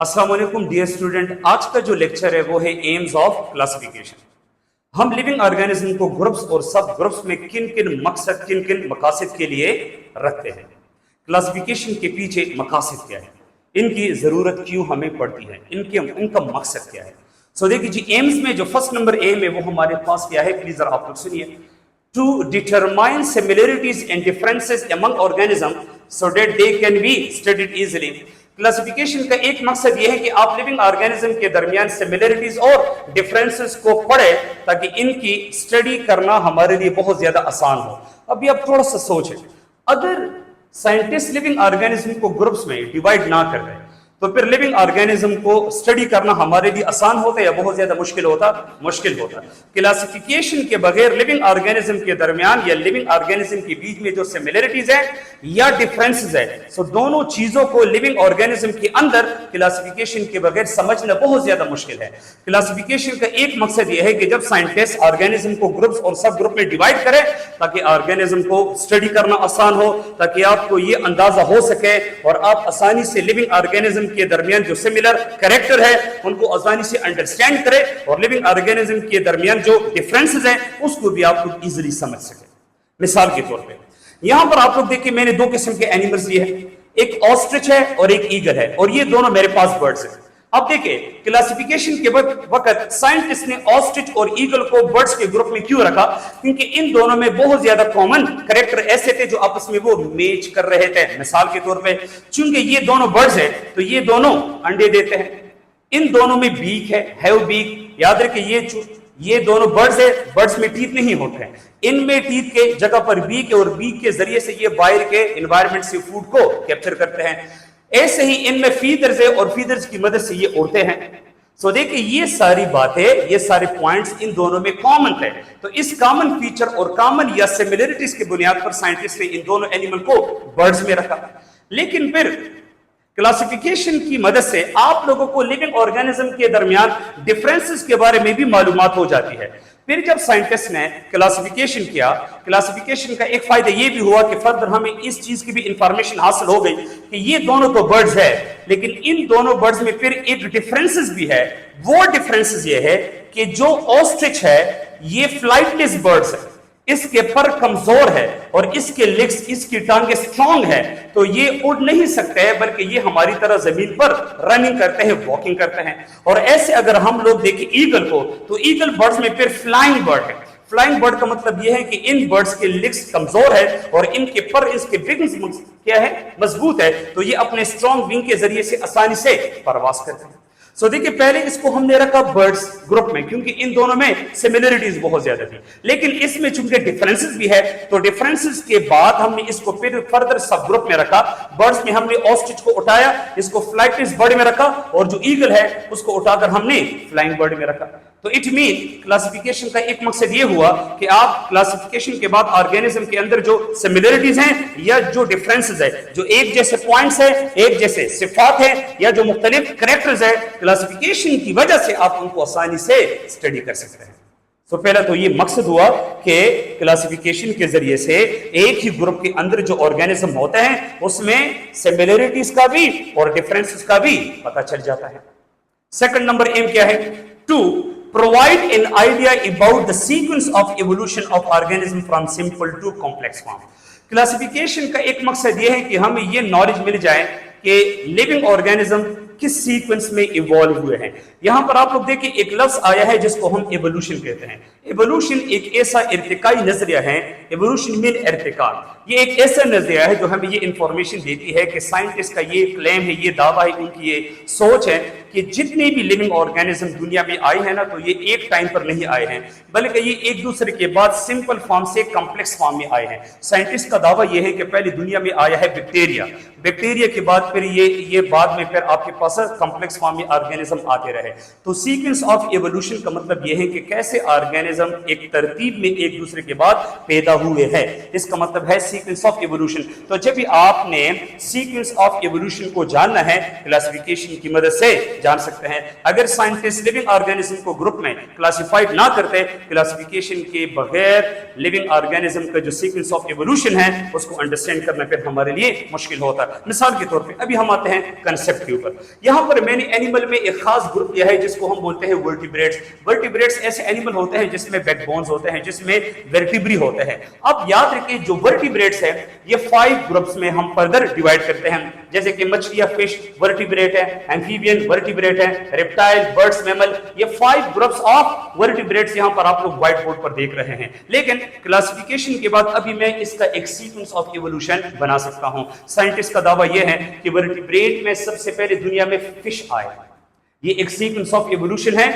अस्सलाम वालेकुम dear student, आज का जो लेक्चर है वो है एम्स ऑफ क्लासिफिकेशन। हम लिविंग ऑर्गेनिज्म को ग्रुप्स और सब ग्रुप्स में किन किन मकसद किन किन मकासद के लिए रखते हैं, क्लासिफिकेशन के पीछे मकासद क्या है, इनकी ज़रूरत क्यों हमें पड़ती है, इनका मकसद क्या है। सो देखिए जी, एम्स में जो फर्स्ट नंबर एम है वो हमारे पास क्या है, प्लीज आप लोग सुनिए। To determine similarities and differences among organism so that they can be studied easily. Classification का एक मकसद यह है कि आप लिविंग ऑर्गेनिज्म के दरमियान सिमिलरिटीज और डिफरेंसेस को पढ़े ताकि इनकी स्टडी करना हमारे लिए बहुत ज्यादा आसान हो। अभी आप थोड़ा सा सोचें, अगर साइंटिस्ट लिविंग ऑर्गेनिज्म को ग्रुप्स में डिवाइड ना कर दे तो फिर लिविंग ऑर्गेनिज्म को स्टडी करना हमारे लिए आसान होता या बहुत ज्यादा मुश्किल होता? मुश्किल होता। क्लासिफिकेशन के बगैर लिविंग ऑर्गेनिज्म के दरमियान या लिविंग ऑर्गेनिज्म के बीच में जो सिमिलरिटीज है या डिफरेंसेस है, सो दोनों चीजों को लिविंग ऑर्गेनिज्म के अंदर क्लासिफिकेशन के बगैर समझना बहुत ज्यादा मुश्किल है। क्लासिफिकेशन का एक मकसद यह है कि जब साइंटिस्ट ऑर्गेनिज्म को ग्रुप्स और सब ग्रुप में डिवाइड करे ताकि ऑर्गेनिज्म को स्टडी करना आसान हो, ताकि आपको ये अंदाजा हो सके और आप आसानी से लिविंग ऑर्गेनिज्म के दरमियान जो सिमिलर कैरेक्टर है उनको आसानी से अंडरस्टैंड करें और लिविंग ऑर्गेनिज्म के दरमियान जो डिफरेंसेस हैं उसको भी आप लोग इजीली समझ सके। मिसाल के तौर पे यहां पर आप लोग देखिए, मैंने दो किस्म के एनिमल्स लिए हैं, एक ऑस्ट्रिच है और एक ईगल है, और ये दोनों मेरे पास बर्ड्स हैं। अब देखिए, क्लासिफिकेशन के वक्त साइंटिस्ट ने ऑस्ट्रिच और ईगल को बर्ड्स के ग्रुप में क्यों रखा? क्योंकि इन दोनों में बहुत ज्यादा कॉमन कैरेक्टर ऐसे थे जो आपस में वो मैच कर रहे थे। मिसाल के तौर पे, चूंकि ये दोनों बर्ड्स हैं तो ये दोनों अंडे देते हैं, इन दोनों में बीक है, हैव बीक। याद रखिए, ये दोनों बर्ड्स है, बर्ड्स में टीथ नहीं होते हैं, इनमें टीथ के जगह पर बीक है और बीक के जरिए से ये बाहर के एनवायरमेंट से फूड को कैप्चर करते हैं। ऐसे ही इनमें फीदर्स है और फीदर्स की मदद से ये उड़ते हैं। सो देखिए, ये सारी बातें, ये सारे पॉइंट्स इन दोनों में कॉमन है। तो इस कॉमन फीचर और कॉमन या सिमिलरिटीज की बुनियाद पर साइंटिस्ट ने इन दोनों एनिमल को बर्ड्स में रखा। लेकिन फिर क्लासिफिकेशन की मदद से आप लोगों को लिविंग ऑर्गेनिज्म के दरमियान डिफरेंसेस के बारे में भी मालूमात हो जाती है। फिर जब साइंटिस्ट ने क्लासिफिकेशन किया, क्लासिफिकेशन का एक फायदा ये भी हुआ कि फर्दर हमें इस चीज की भी इंफॉर्मेशन हासिल हो गई कि ये दोनों तो बर्ड्स है, लेकिन इन दोनों बर्ड्स में फिर एक डिफरेंसेस भी है। वो डिफरेंसेस ये है कि जो ऑस्ट्रिच है ये फ्लाइटलेस बर्ड्स है, इसके पर कमजोर है और इसके लेग्स, इसकी टांगे स्ट्रांग है, तो ये उड़ नहीं सकते हैं, बल्कि ये हमारी तरह जमीन पर रनिंग करते हैं, वॉकिंग करते हैं। और ऐसे अगर हम लोग देखें ईगल को, तो ईगल बर्ड्स में फिर फ्लाइंग बर्ड है। फ्लाइंग बर्ड का मतलब यह है कि इन बर्ड्स के लेग्स कमजोर है और इनके पर, इसके विंग्स क्या है, मजबूत है, तो ये अपने स्ट्रांग विंग के जरिए से आसानी से परवास करते हैं। सो देखिए, पहले इसको हमने रखा बर्ड्स ग्रुप में क्योंकि इन दोनों में सिमिलरिटीज बहुत ज्यादा थी, लेकिन इसमें चूंकि डिफरेंसेस भी है तो डिफरेंसेस के बाद हमने इसको फिर फर्दर सब ग्रुप में रखा। बर्ड्स में हमने ऑस्ट्रिच को उठाया, इसको फ्लाइटलेस बर्ड में रखा, और जो ईगल है उसको उठाकर हमने फ्लाइंग बर्ड में रखा। तो इट मीन क्लासिफिकेशन का एक मकसद ये हुआ कि आप क्लासिफिकेशन के बाद ऑर्गेनिज्म के अंदर जो सिमिलरिटीज हैं या जो डिफरेंसेस है, जो एक जैसे पॉइंट्स है, एक जैसे सिफात है या जो मुख्तलिफ कैरेक्टर्स है, क्लासिफिकेशन की वजह से आप उनको आसानी से स्टडी कर सकते हैं। तो पहला तो ये मकसद हुआ कि क्लासिफिकेशन के जरिए से एक ही ग्रुप के अंदर जो ऑर्गेनिज्म होते हैं उसमें सिमिलरिटीज का भी और डिफरेंसेस का भी पता चल जाता है। सेकंड नंबर एम क्या है? To provide an idea about the sequence of evolution of organism from simple to complex form। Classification का एक मकसद यह है कि हमें यह नॉलेज मिल जाए कि लिविंग ऑर्गेनिज्म किस सीक्वेंस में इवॉल्व हुए हैं। यहां पर आप लोग देखिए, एक लफ्ज आया है जिसको हम एवोल्यूशन कहते हैं। एवोल्यूशन एक ऐसा इर्तिकाई नजरिया है, एवोल्यूशन मीन इर्तिका। ये एक ऐसा नजरिया है जो हमें ये इंफॉर्मेशन देती है कि साइंटिस्ट का ये क्लेम है, ये दावा है, उनकी ये सोच है कि जितने भी लिविंग ऑर्गेनिज्म दुनिया में आए हैं ना, तो ये एक टाइम पर नहीं आए हैं, बल्कि ये एक दूसरे के बाद सिंपल फॉर्म से कॉम्प्लेक्स फॉर्म में आए हैं। साइंटिस्ट का दावा ये है कि पहले दुनिया में आया है बैक्टीरिया, बैक्टीरिया के बाद फिर ये बाद में फिर आपके पास कॉम्प्लेक्स फॉर्म में ऑर्गेनिज्म आते रहे। तो सीक्वेंस ऑफ एवोल्यूशन का मतलब यह है कि कैसे ऑर्गेनिज्म एक तरतीब में एक दूसरे के बाद पैदा हुए हैं। इसका मतलब है सीक्वेंस ऑफ इवोल्यूशन। तो जब भी आपने सीक्वेंस ऑफ इवोल्यूशन को जानना है क्लासिफिकेशन की मदद से जान सकते हैं। अगर साइंटिस्ट लिविंग ऑर्गेनिज्म को ग्रुप में क्लासिफाइड ना करते, क्लासिफिकेशन के बगैर लिविंग ऑर्गेनिज्म का जो सीक्वेंस ऑफ इवोल्यूशन है उसको अंडरस्टैंड करना फिर हमारे लिए मुश्किल होता है। मिसाल के तौर पे अभी हम आते हैं कंसेप्ट के ऊपर। यहां पर मैंने एनिमल में एक खास ग्रुप लिया है जिसको हम बोलते हैं वर्टिब्रेट्स। वर्टिब्रेट्स ऐसे एनिमल होते हैं जिसमें बैकबोन्स होते हैं, जिसमें वर्टिब्री होते हैं। अब याद रखिए जो वर्टिब्रेट्स है ये 5 ग्रुप्स में हम फर्दर डिवाइड करते हैं, जैसे कि मछलियां फिश वर्टिब्रेट है, एम्फीबियन वर्टिब्रेट है, रेप्टाइल, बर्ड्स, मैमल, ये 5 ग्रुप्स ऑफ वर्टिब्रेट्स यहां पर आप लोग व्हाइट बोर्ड पर देख रहे हैं। लेकिन क्लासिफिकेशन के बाद अभी मैं इसका एक सीक्वेंस ऑफ इवोल्यूशन बना सकता हूं। साइंटिस्ट का दावा यह है कि वर्टिब्रेट में सबसे पहले दुनिया में फिश आए। ये एक सीक्वेंस ऑफ इवोल्यूशन है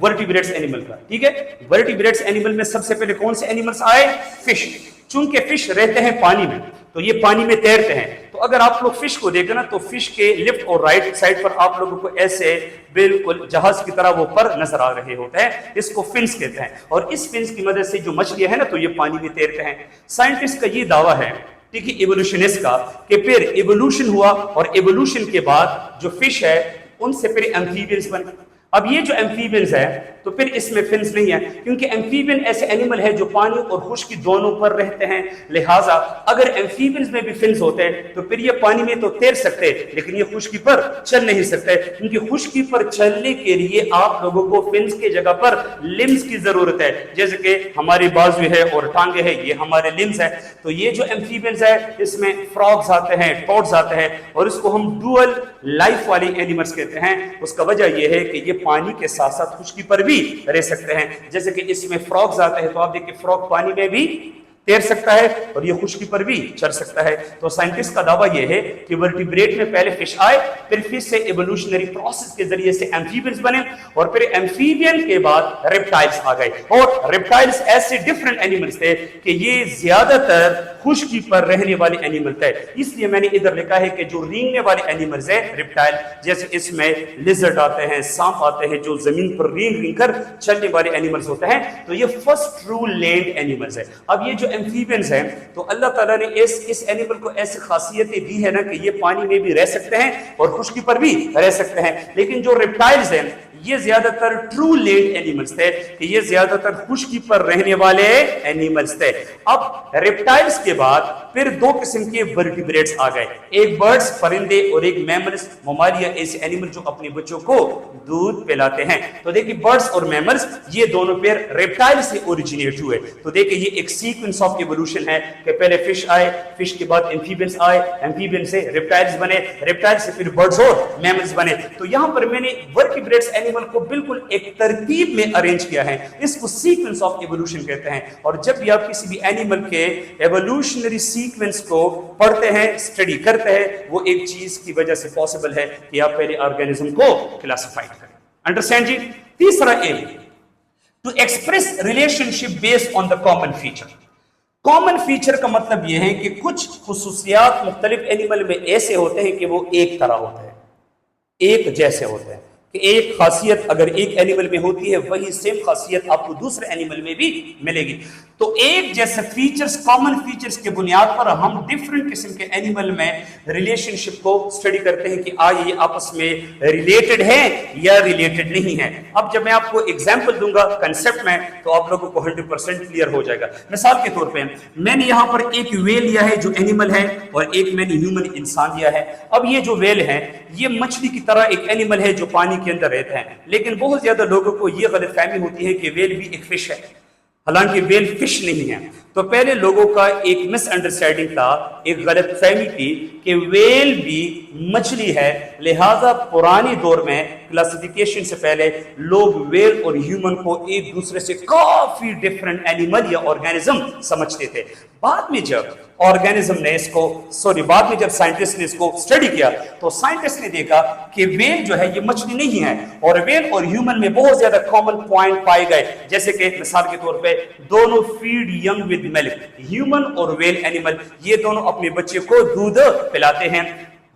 वर्टिब्रेट्स एनिमल का, ठीक है। वर्टिब्रेट्स एनिमल में सबसे पहले कौन से एनिमल्स आए? फिश। चूंकि फिश रहते हैं पानी में तो ये पानी में तैरते हैं। तो अगर आप लोग फिश को देखें ना तो फिश के लेफ्ट और राइट साइड पर आप लोगों को ऐसे बिल्कुल जहाज की तरह वो पर नजर आ रहे होते हैं, इसको फिन्स कहते हैं। और इस फिन्स की मदद से जो मछलियां है ना तो ये पानी में तैरते हैं। साइंटिस्ट का ये दावा है, ठीक है, इवोल्यूशनिस्ट का, कि फिर इवोल्यूशन हुआ और इवोल्यूशन के बाद जो फिश है उनसे फिर एम्फीबियंस बने। अब ये जो एम्फीबियंस है तो फिर इसमें फिन्स नहीं है, क्योंकि एम्फीबियन ऐसे एनिमल है जो पानी और खुश्की दोनों पर रहते हैं। लिहाजा अगर एम्फीबियंस में भी फिन्स होते हैं तो फिर ये पानी में तो तैर सकते हैं लेकिन ये खुश्की पर चल नहीं सकते, क्योंकि खुश्की पर चलने के लिए आप लोगों को फिन्स के जगह पर लिम्स की जरूरत है। जैसे कि हमारी बाजू है और टांगे है, ये हमारे लिम्स है। तो ये जो एम्फीबियंस है इसमें फ्रॉग्स आते हैं, टॉड्स आते हैं, और इसको हम डुअल लाइफ वाले एनिमल्स कहते हैं। उसका वजह यह है कि ये पानी के साथ साथ खुश्की पर भी रह सकते हैं। जैसे कि इसमें फ्रॉग्स आते हैं तो आप देखिए फ्रॉग पानी में भी तैर सकता है और ये खुश्की पर भी चढ़ सकता है। तो साइंटिस्ट का दावा यह है कि वर्टिब्रेट में पहले फिश आए, फिर फिश से इवोल्यूशनरी प्रोसेस के जरिए से एम्फीबियंस बने, और फिर एम्फीबियन के बाद रेप्टाइल्स आ गए। और रेप्टाइल्स ऐसे डिफरेंट एनिमल्स थे कि ये ज्यादातर खुश्की पर रहने वाले एनिमल थे। इसलिए मैंने इधर लिखा है कि जो रेंगने वाले एनिमल्स है रेप्टाइल, जैसे इसमें लिजर्ड आते हैं, सांप आते हैं जो जमीन पर रेंग रेंग कर चलने वाले एनिमल्स होते हैं, तो ये फर्स्ट ट्रू लैंड एनिमल्स है। अब ये जो एम्फीबियंस हैं तो अल्लाह ताला ने इस एनिमल को ऐसी खासियतें दी है ना कि ये पानी में भी रह सकते हैं और खुश्की पर भी रह सकते हैं। लेकिन जो रेप्टाइल्स हैं ये ज्यादातर ट्रू लैंड एनिमल्स थे, कि ये ज्यादातर खुश्की पर रहने वाले एनिमल्स थे। अब रेप्टाइल्स के बाद फिर 2 किस्म के वर्टिब्रेट्स आ गए, एक बर्ड्स परिंदे और एक मैमल्स ममालिया, ऐसे एनिमल जो अपने बच्चों को दूध पिलाते हैं। तो देखिए बर्ड्स और मैमल्स ये दोनों पेयर रेप्टाइल से ओरिजिनेट हुए। तो देखिए ये एक सीक्वेंस ऑफ इवोल्यूशन है कि पहले फिश आए, फिश के बाद एम्फीबियंस आए, एम्फीबियन से रेप्टाइल्स बने, रेप्टाइल से फिर बर्ड्स और मैमल्स बने। तो यहां पर मैंने वर्टिब्रेट्स एनिमल को बिल्कुल एक तरतीब में अरेंज किया है, इसको सीक्वेंस ऑफ इवोल्यूशन कहते हैं। और जब भी आप किसी भी एनिमल के एवोल्यूशनरी सीक्वेंस को पढ़ते हैं, स्टडी करते हैं, वो एक चीज की वजह से पॉसिबल है कि आप पहले ऑर्गेनिज्म को क्लासिफाइड करें। अंडरस्टैंड जी? तीसरा M, to express relationship based on the common feature. Common feature का मतलब यह है कि कुछ खुसूसियात मुख्तलिफ एनिमल में ऐसे होते हैं कि वो एक तरह होते हैं, एक जैसे होते हैं, कि एक खासियत अगर एक एनिमल में होती है वही सेम खासियत आपको दूसरे एनिमल में भी मिलेगी। तो एक जैसे फीचर्स, कॉमन फीचर्स के बुनियाद पर हम डिफरेंट किस्म के एनिमल में रिलेशनशिप को स्टडी करते हैं कि आगे ये आपस में रिलेटेड है या रिलेटेड नहीं है। अब जब मैं आपको एग्जांपल दूंगा कंसेप्ट में तो आप लोगों को 100% क्लियर हो जाएगा। मिसाल के तौर पे मैंने यहां पर एक वेल लिया है जो एनिमल है, और एक मैंने ह्यूमन इंसान लिया है। अब ये जो वेल है ये मछली की तरह एक एनिमल है जो पानी के अंदर रहते हैं, लेकिन बहुत ज्यादा लोगों को यह गलतफहमी होती है कि वेल भी एक फिश है, हालांकि वेल फिश नहीं है। तो पहले लोगों का एक मिसअंडरस्टैंडिंग था, एक गलतफहमी थी कि वेल भी मछली है। लिहाजा पुराने दौर में क्लासिफिकेशन से पहले लोग वेल और ह्यूमन को एक दूसरे से काफी डिफरेंट एनिमल या ऑर्गेनिज्म समझते थे। बाद में जब बाद में जब साइंटिस्ट ने इसको स्टडी किया तो साइंटिस्ट ने देखा कि वेल जो है ये मछली नहीं है, और वेल और ह्यूमन में बहुत ज्यादा कॉमन पॉइंट पाए गए। जैसे कि मिसाल के तौर पे दोनों feed young with milk, human और वेल एनिमल ये दोनों अपने बच्चे को दूध पिलाते हैं।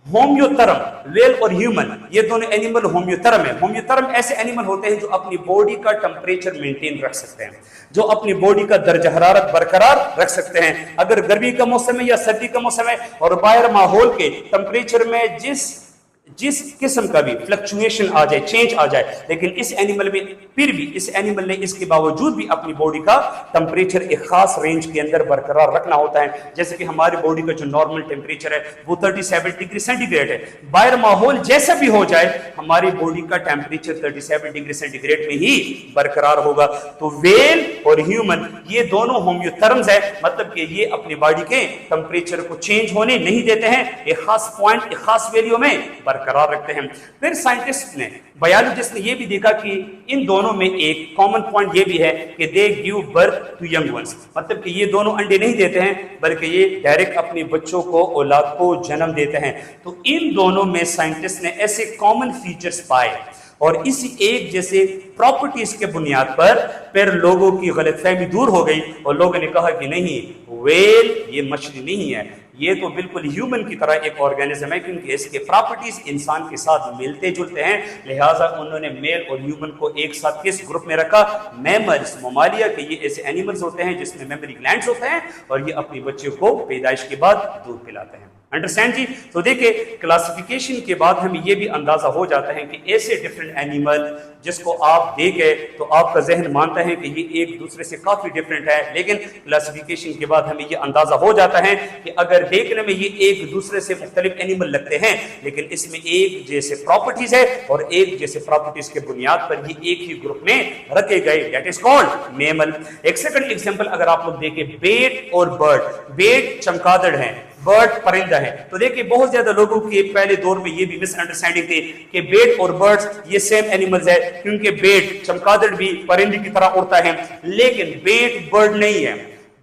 होम्योथर्म, वेल और ह्यूमन, ये दोनों एनिमल होम्योथर्म है। होम्योथर्म ऐसे एनिमल होते हैं जो अपनी बॉडी का टेम्परेचर मेंटेन रख सकते हैं, जो अपनी बॉडी का दर्जा हरारत बरकरार रख सकते हैं। अगर गर्मी का मौसम है या सर्दी का मौसम है और बाहर माहौल के टेम्परेचर में जिस किस्म का भी फ्लक्चुएशन आ जाए, चेंज आ जाए, लेकिन इस एनिमल में फिर भी इस एनिमल ने इसके बावजूद भी अपनी बॉडी का टेम्परेचर एक खास रेंज के अंदर बरकरार रखना होता है। जैसे कि हमारी बॉडी का जो नॉर्मल टेम्परेचर है वो 37 डिग्री सेंटीग्रेड है। बाहर माहौल जैसा भी हो जाए, हमारी बॉडी का टेम्परेचर 37 डिग्री सेंटीग्रेड में ही बरकरार होगा। तो वेल और ह्यूमन ये दोनों होम्योथर्म्स है, मतलब कि ये अपनी बॉडी के टेम्परेचर को चेंज होने नहीं देते हैं, एक खास पॉइंट, एक खास वैल्यू में बरकरार रखते हैं। फिर साइंटिस्ट ने, बायोलॉजिस्ट ने ये भी देखा कि इन दोनों में एक कॉमन पॉइंट ये भी है कि they give birth to young ones, मतलब कि ये दोनों अंडे नहीं देते हैं बल्कि ये डायरेक्ट अपने बच्चों को, औलाद को जन्म देते हैं। तो इन दोनों में साइंटिस्ट ने ऐसे कॉमन फीचर्स पाए और इसी एक जैसे प्रॉपर्टीज के बुनियाद पर फिर लोगों की गलतफहमी दूर हो गई और लोगों ने कहा कि नहीं, वेल ये मछली नहीं है, ये तो बिल्कुल ह्यूमन की तरह एक ऑर्गेनिज्म है, क्योंकि इसके प्रॉपर्टीज इंसान के साथ मिलते जुलते हैं। लिहाजा उन्होंने मेल और ह्यूमन को एक साथ किस ग्रुप में रखा? मैमल्स, ममालिया के ये ऐसे एनिमल्स होते हैं जिसमें मेमोरी ग्लैंड्स होते हैं और ये अपने बच्चे को पैदाइश के बाद दूध पिलाते हैं। अंडरस्टैंड जी? तो देखिए, क्लासिफिकेशन के बाद हमें यह भी अंदाजा हो जाता है कि ऐसे डिफरेंट एनिमल जिसको आप देखें तो आपका जहन मानता है कि ये एक दूसरे से काफी डिफरेंट है, लेकिन क्लासिफिकेशन के बाद हमें यह अंदाजा हो जाता है कि अगर देखने में ये एक दूसरे से मुख्तलिफ एनिमल लगते हैं, लेकिन इसमें एक जैसे प्रॉपर्टीज है और एक जैसे प्रॉपर्टीज के बुनियाद पर ये एक ही ग्रुप में रखे गए, दैट इज कॉल्ड मेमल। एक सेकंड एग्जांपल अगर आप लोग देखें, बेट और बर्ड। बेट चमगादड़ है, बर्ड परिंदा है। तो देखिए, बहुत ज्यादा लोगों के पहले दौर में ये भी मिसअंडरस्टैंडिंग थी कि बेट और बर्ड्स ये सेम एनिमल्स है, क्योंकि बेट चमगादड़ भी परिंदे की तरह उड़ता है, लेकिन बेट बर्ड नहीं है।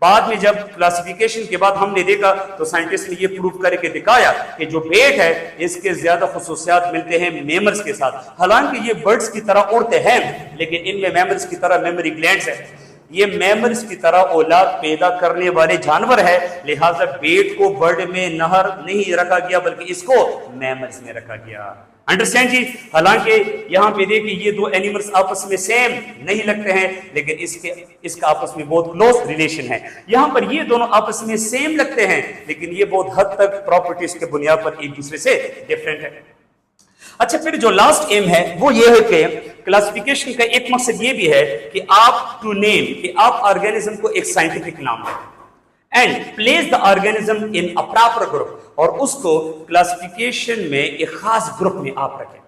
बाद में जब क्लासिफिकेशन के बाद हमने देखा तो साइंटिस्ट ने ये प्रूव करके दिखाया कि जो बेट है इसके ज्यादा खुसूसियात मिलते हैं मेमल्स के साथ। हालांकि ये बर्ड्स की तरह उड़ते हैं, लेकिन इनमें मेमल्स की तरह मेमोरी ग्लैंड्स है। ये मैमल्स की तरह औलाद पैदा करने वाले जानवर है, लिहाजा बेट को बर्ड में नहर नहीं रखा गया बल्कि इसको मैमल्स में रखा गया। अंडरस्टैंड जी? हालांकि यहाँ पे देखिए, ये दो एनिमल्स आपस में सेम नहीं लगते हैं, लेकिन इसका आपस में बहुत क्लोज रिलेशन है। यहाँ पर ये दोनों आपस में सेम लगते हैं, लेकिन ये बहुत हद तक प्रॉपर्टीज के बुनियाद पर एक दूसरे से डिफरेंट है। अच्छा, फिर जो लास्ट एम है वो ये है कि क्लासिफिकेशन का एक मकसद ये भी है कि आप टू नेम, कि आप ऑर्गेनिज्म को एक साइंटिफिक नाम दें and place the organism in a proper group, और उसको क्लासिफिकेशन में एक खास ग्रुप में आप रखें।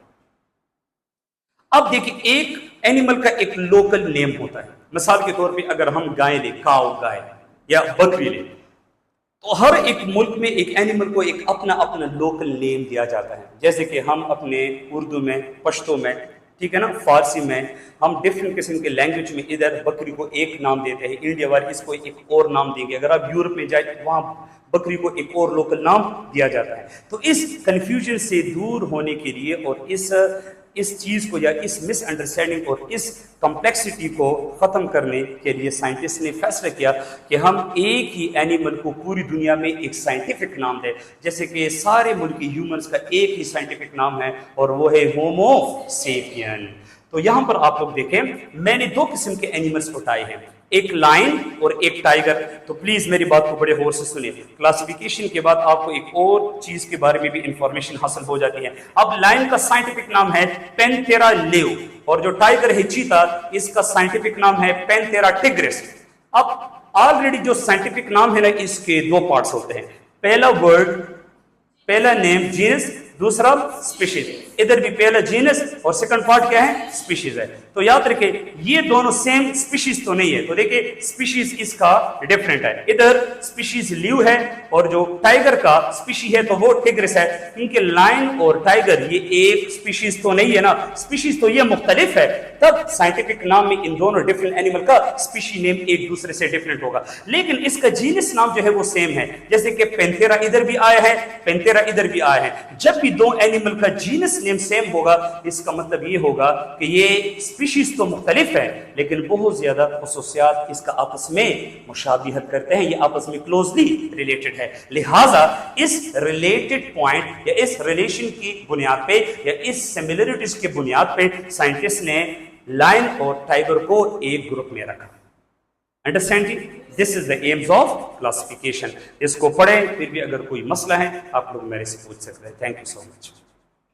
अब देखिए, एक एनिमल का एक लोकल नेम होता है। मिसाल के तौर पे अगर हम गाय ले, काऊ गाय या बकरी ले, तो हर एक मुल्क में एक एनिमल को एक अपना अपना लोकल नेम दिया जाता है। जैसे कि हम अपने उर्दू में, पश्तो में, ठीक है ना, फारसी में, हम डिफरेंट किस्म के लैंग्वेज में इधर बकरी को एक नाम देते हैं, इंडिया वाले इसको एक और नाम देंगे। अगर आप यूरोप में जाए तो वहाँ बकरी को एक और लोकल नाम दिया जाता है। तो इस कंफ्यूजन से दूर होने के लिए और इस चीज को या इस मिसअंडरस्टैंडिंग और इस कॉम्प्लेक्सिटी को खत्म करने के लिए साइंटिस्ट ने फैसला किया कि हम एक ही एनिमल को पूरी दुनिया में एक साइंटिफिक नाम दें। जैसे कि सारे मुल्की ह्यूमंस का एक ही साइंटिफिक नाम है और वो है होमो सेपियन। तो यहां पर आप लोग देखें, मैंने दो किस्म के एनिमल्स उठाए हैं, एक लायन और एक टाइगर। तो प्लीज मेरी बात को बड़े गौर से सुनिए। क्लासिफिकेशन के बाद आपको एक और चीज के बारे में भी इंफॉर्मेशन हासिल हो जाती है। अब लायन का साइंटिफिक नाम है पैंथेरा लियो और जो टाइगर है चीता, इसका साइंटिफिक नाम है पैंथेरा टिग्रिस। अब ऑलरेडी जो साइंटिफिक नाम है ना, इसके दो पार्ट्स होते हैं। पहला वर्ड, पहला नेम जीनस, दूसरा स्पीशीज। इधर भी पहला जीनस और सेकंड पार्ट क्या है? स्पीशीज है। तो याद रखिए, ये दोनों सेम स्पीशीज तो नहीं है। तो देखिए, स्पीशीज इसका डिफरेंट है। इधर स्पीशीज लियो है और जो टाइगर का स्पीशी है तो वो टिग्रिस है। क्योंकि लायन और टाइगर ये एक स्पीशीज तो नहीं है ना, स्पीशीज तो ये मुख्तलिफ है, तब साइंटिफिक नाम में इन दोनों डिफरेंट एनिमल का स्पीशी नेम एक दूसरे से डिफरेंट होगा। लेकिन इसका जीनस नाम जो है वो सेम है। जैसे कि पैंथेरा इधर भी आया है, पैंथेरा इधर भी आया है। जब भी दो एनिमल का जीनस नेम सेम होगा, इसका मतलब ये होगा कि ये स्पीशीज तो मुख्तलिफ है लेकिन बहुत ज्यादा खसूसियात इसका आपस में मुशाबिहत करते हैं, ये आपस में क्लोजली रिलेटेड है। लिहाजा इस रिलेटेड पॉइंट या इस रिलेशन की बुनियाद पे या इस सिमिलरिटीज के बुनियाद पे साइंटिस्ट ने लायन और टाइगर को एक ग्रुप में रखा। Understanding this is the AIIMS of classification. इसको पढ़ें, फिर भी अगर कोई मसला है आप लोग मेरे से पूछ सकते हैं। Thank you so much.